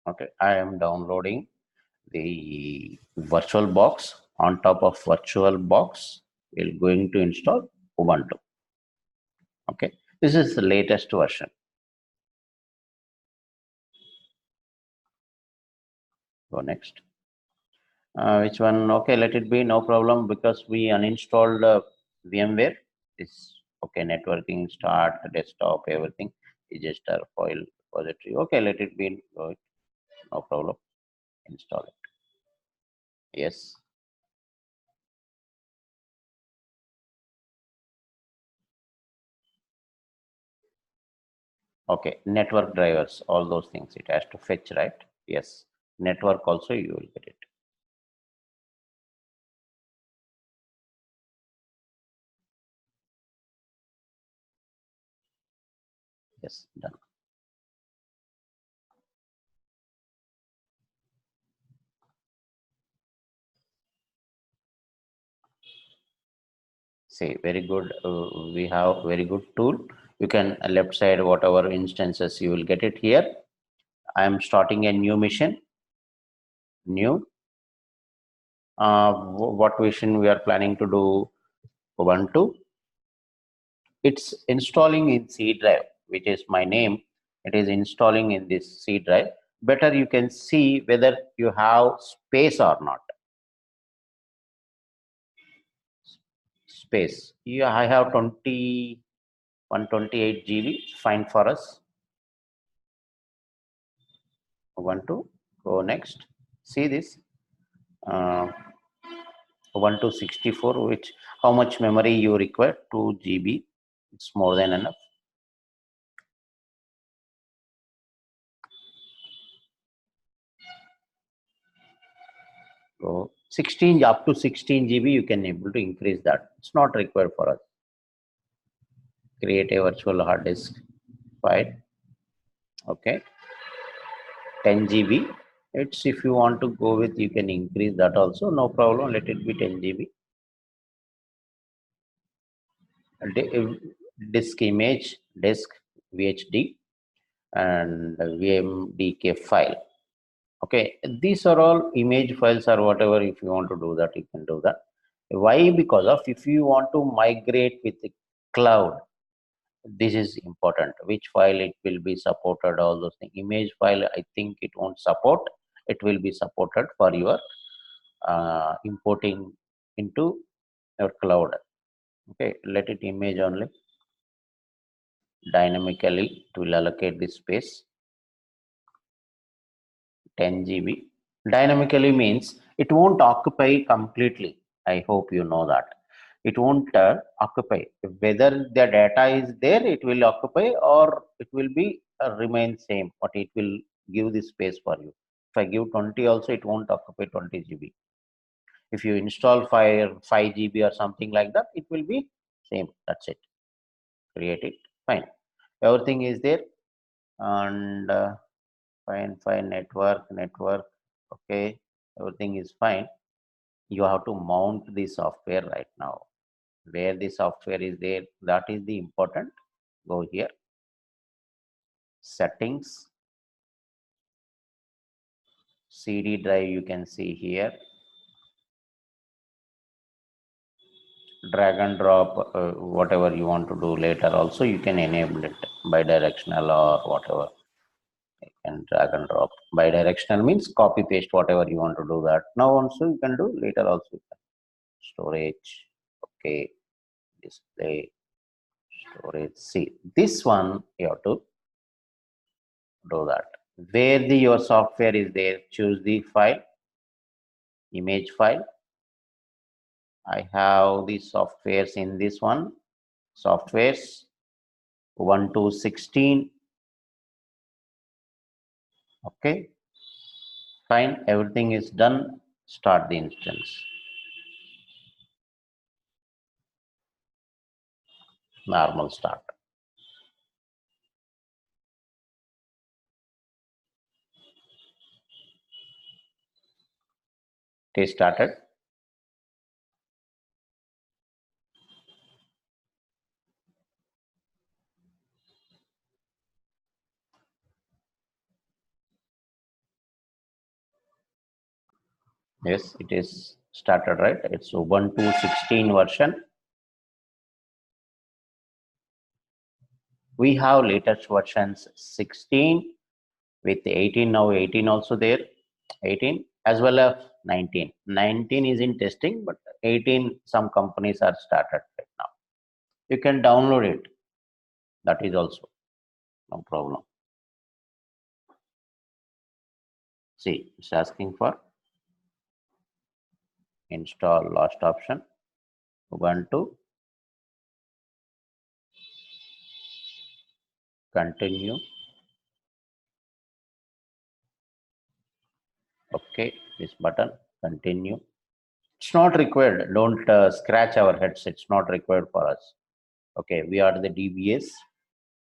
Okay, I am downloading the virtual box. On top of virtual box, we're going to install Ubuntu. Okay, this is the latest version. Go next. Which one? Okay, let it be, no problem, because we uninstalled VMware. This okay, networking, start, desktop, everything is just a file repository. Okay, let it be, no problem. Install it. Yes. Okay, network drivers, all those things it has to fetch, right? Yes. Network also you will get it. Yes, done. See, very good. We have very good tool. You can left side whatever instances you will get it here. I am starting a new mission. New. What mission we are planning to do? Ubuntu. It's installing in C drive, which is my name. It is installing in this C drive. Better you can see whether you have space or not. Space. Yeah, I have 128 GB. Fine for us. Ubuntu. Go next. See this. Uh, Ubuntu 64, which how much memory you require? 2 GB. It's more than enough. So 16 up to 16 GB you can able to increase that. It's not required for us. Create a virtual hard disk file. Okay, 10 GB. It's if you want to go with, you can increase that also. No problem. Let it be 10 GB. Disk image, disk VHD, and VMDK file. Okay, these are all image files or whatever. If you want to do that, you can do that. Why? Because of if you want to migrate with the cloud, this is important. Which file it will be supported, all those things. Image file, I think it won't support. It will be supported for your importing into your cloud. Okay, let it image only. Dynamically it will allocate the space. 10 GB. Dynamically means it won't occupy completely. I hope you know that. It won't occupy. Whether the data is there, it will occupy, or it will be remain same. But it will give the space for you. If I give 20 also, it won't occupy 20 GB. If you install 5 GB or something like that, it will be same. That's it. Create it. Fine. Everything is there, and fine network. Okay, everything is fine. You have to mount the software right now. Where the software is there, that is the important. Go here, settings, CD drive, you can see here. Drag and drop, whatever you want to do later also you can enable it. Bidirectional or whatever, you can drag and drop. Bidirectional means copy paste whatever you want to do, that now also you can do, later also you can. Storage, okay, display, storage. See, this one you have to do that. Where the your software is there, choose the file, image file. I have the softwares in this one. Softwares 1 to 16. Okay, fine. Everything is done. Start the instance. Normal start. Okay, started. Yes, it is started, right? It's Ubuntu 16 version. We have latest versions 16 with 18, now 18 also there, 18 as well as 19. 19 is in testing, but 18 some companies are started right now. You can download it. That is also no problem. See, it's asking for install last option, Ubuntu, continue. Okay, this button, continue. It's not required. Don't scratch our heads. It's not required for us. Okay, we are the DBS.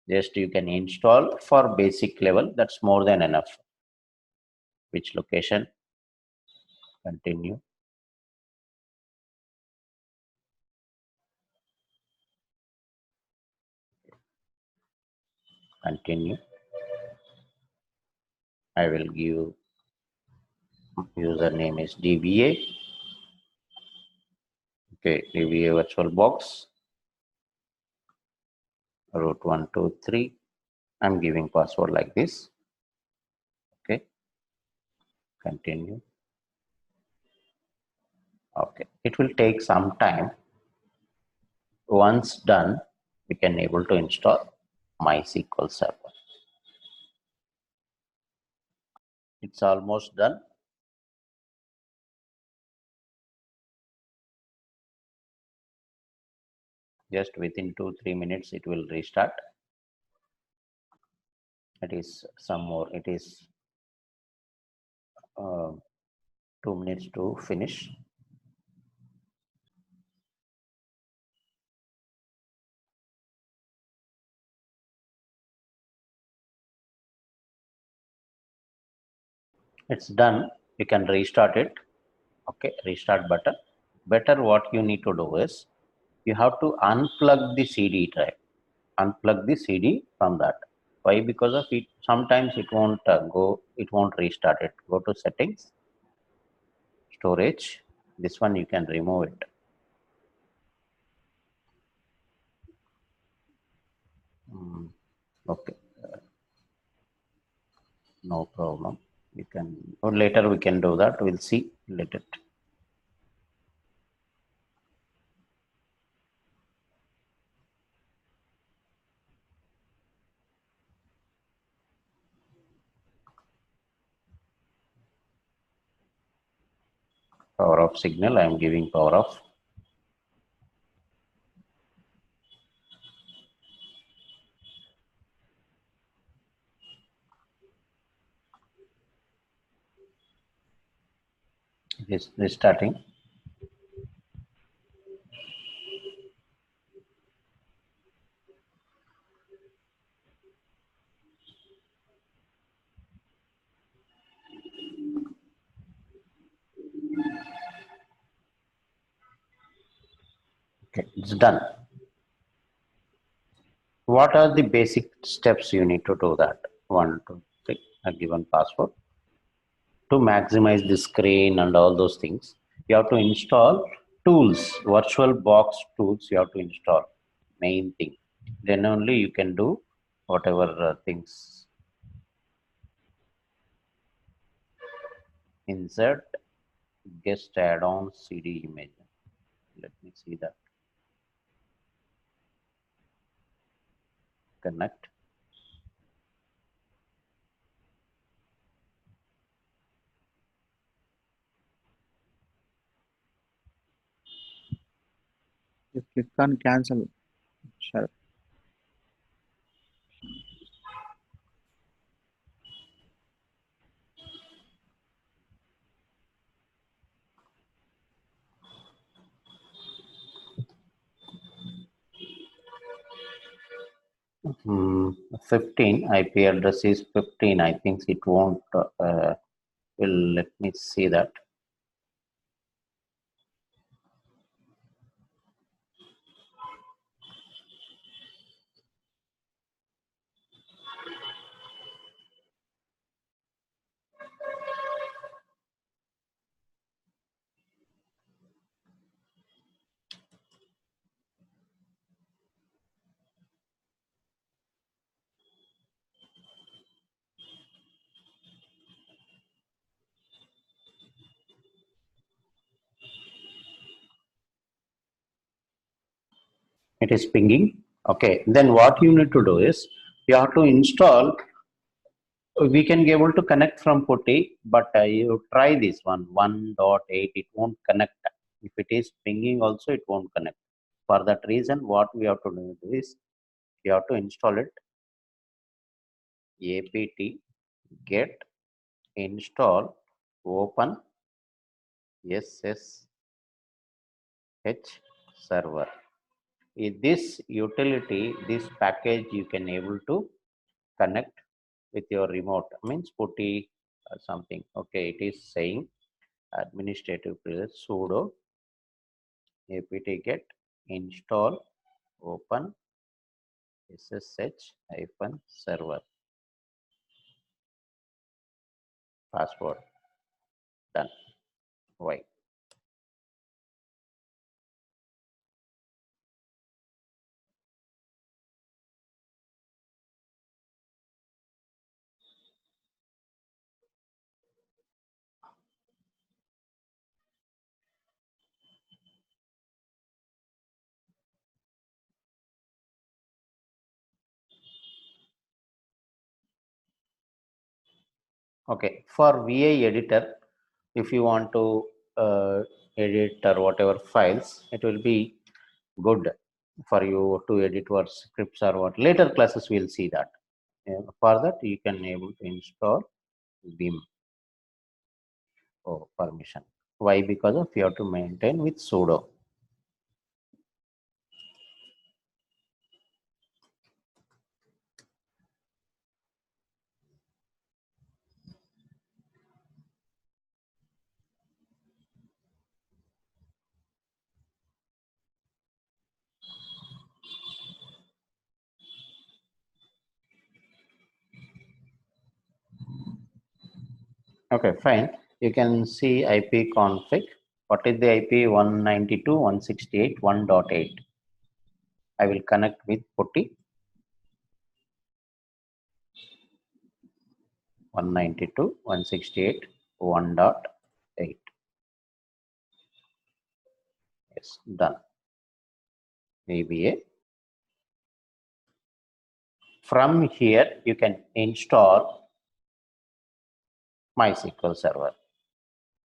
Just you can install for basic level. That's more than enough. Which location? Continue. Continue. I will give username is DBA. Okay, DBA virtual box. Root 123. I'm giving password like this. Okay. Continue. Okay. It will take some time. Once done, we can able to install MySQL Server. It's almost done. Just within 2-3 minutes, it will restart. It is some more. It is 2 minutes to finish. It's done. You can restart it. Okay, restart button. Better what you need to do is you have to unplug the CD drive. Unplug the CD from that. Why? Because of it. Sometimes it won't go. It won't restart it. Go to settings, storage. This one you can remove it. Okay, no problem. You can. Or later we can do that. We'll see. Let it. Power off signal. I am giving power off. It is restarting. Okay, it's done. What are the basic steps you need to do that? 1, 2, 3. A given password. To maximize the screen and all those things, you have to install tools, virtual box tools. You have to install main thing. Then only you can do whatever things. Insert guest add-on CD image. Let me see that. Connect. You click on cancel. Sure. Hmm, 15 IP address is 15. I think it won't. Will let me see that. It is pinging. Okay, then what you need to do is you have to install. We can be able to connect from putty, but you try this one 1.8, it won't connect. If it is pinging also, it won't connect. For that reason, what we have to do is you have to install it, apt get install open ssh server. In this utility, this package you can able to connect with your remote, means putty or something. Okay, it is saying administrative privilege sudo apt get install open ssh server, password, done. Why? Okay, for va editor, if you want to edit or whatever files, it will be good for you to edit what scripts or what. Later classes will see that. For that you can able to install vim. Oh, permission. Why? Because of you have to maintain with sudo. Okay, fine. You can see ip config. What is the ip? 192.168.1.8. I will connect with putty 192.168.1.8. Yes, done. VBA. From here, you can install MySQL Server.